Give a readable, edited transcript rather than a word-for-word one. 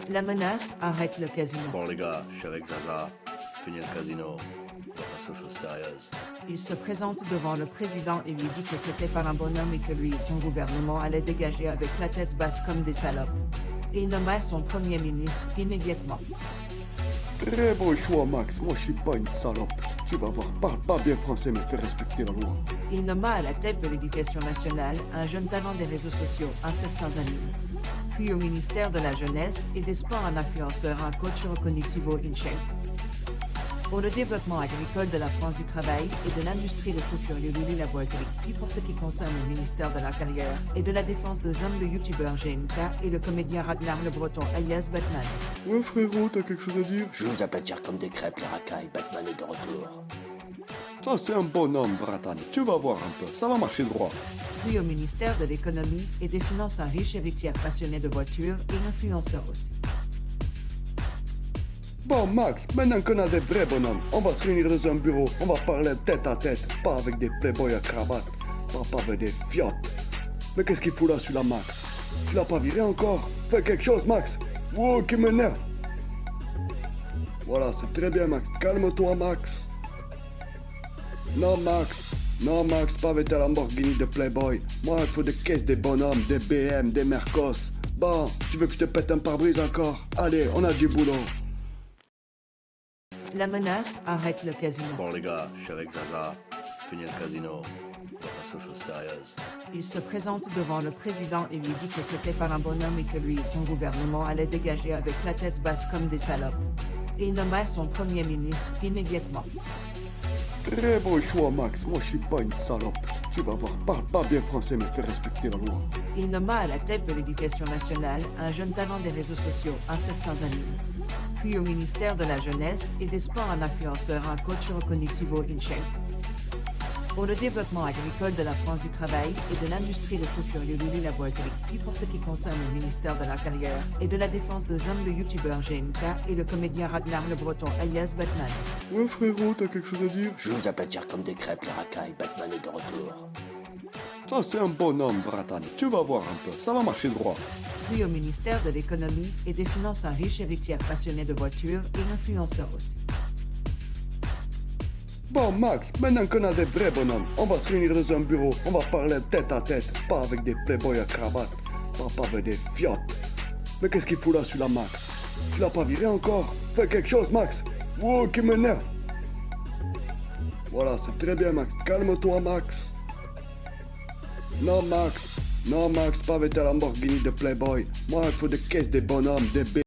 La menace arrête le casino. Bon les gars, je suis avec Zaza. Fini le casino. On va passer aux choses sérieuses. Il se présente devant le président et lui dit que c'était par un bonhomme et que lui et son gouvernement allaient dégager avec la tête basse comme des salopes. Et il nomma son premier ministre immédiatement. Très bon choix, Max. Moi, je suis pas une salope. Tu vas voir, parle pas bien français, mais fais respecter la loi. Il nomma à la tête de l'éducation nationale un jeune talent des réseaux sociaux, un certain Zanine. Puis au ministère de la Jeunesse et des Sports un influenceur, un coach cognitivo in-shape. Pour le développement agricole de la France du travail et de l'industrie de couture Lulu Lavoisier, puis pour ce qui concerne le ministère de la Carrière et de la Défense de Zom, le youtubeur GNK et le comédien Ragnar le Breton alias Batman. Ouais, frérot, t'as quelque chose à dire? Je vous aplatir comme des crêpes, les racailles. Batman est de retour. Ça, c'est un bonhomme, Bratan. Tu vas voir un peu. Ça va marcher droit. Puis au ministère de l'Économie et des Finances, un riche héritier passionné de voitures et influenceur aussi. Bon, Max, maintenant qu'on a des vrais bonhommes, on va se réunir dans un bureau, on va parler tête à tête, pas avec des playboys à cravate, pas avec des fiottes. Mais qu'est-ce qu'il fout là, celui-là, Max? Tu l'as pas viré encore? Fais quelque chose, Max! Wow, qui m'énerve! Voilà, c'est très bien, Max. Calme-toi, Max. Non, Max, pas avec ta Lamborghini de Playboy. Moi, il faut des caisses, des bonhommes, des BM, des Mercos. Bon, tu veux que je te pète un pare-brise encore? Allez, on a du boulot. La menace arrête le casino. Bon les gars, je suis avec Zaza. Fini le casino. On va passer aux choses sérieuses. Il se présente devant le président et lui dit que c'était par un bonhomme et que lui et son gouvernement allaient dégager avec la tête basse comme des salopes. Et il nomma son premier ministre immédiatement. Très bon choix, Max. Moi, je suis pas une salope. Tu vas voir, parle pas bien français, mais fais respecter la loi. Il nomma à la tête de l'éducation nationale un jeune talent des réseaux sociaux, un certain Zanine. Puis au ministère de la Jeunesse et des Sports un influenceur, un coach cognitivo in-shape. Pour le développement agricole de la France du travail et de l'industrie de couture Lulu Lavoisier, puis pour ce qui concerne le ministère de la Carrière et de la Défense de Zom, le youtubeur GNK et le comédien Ragnar le Breton alias Batman. Ouais, frérot, t'as quelque chose à dire? Je vous aplatir comme des crêpes, les racailles. Batman est de retour. Ça, c'est un bonhomme, Bratan. Tu vas voir un peu. Ça va marcher droit. Puis au ministère de l'Économie et des Finances, un riche héritier passionné de voitures et influenceur aussi. Bon, Max, maintenant qu'on a des vrais bonhommes, on va se réunir dans un bureau, on va parler tête à tête, pas avec des playboys à cravate, pas avec des fiottes. Mais qu'est-ce qu'il fout là, celui-là, Max? Tu l'as pas viré encore? Fais quelque chose, Max! Wow, qui m'énerve! Voilà, c'est très bien, Max. Calme-toi, Max. Non, Max, pas avec ta Lamborghini de Playboy. Moi, il faut des caisses, des bonhommes, des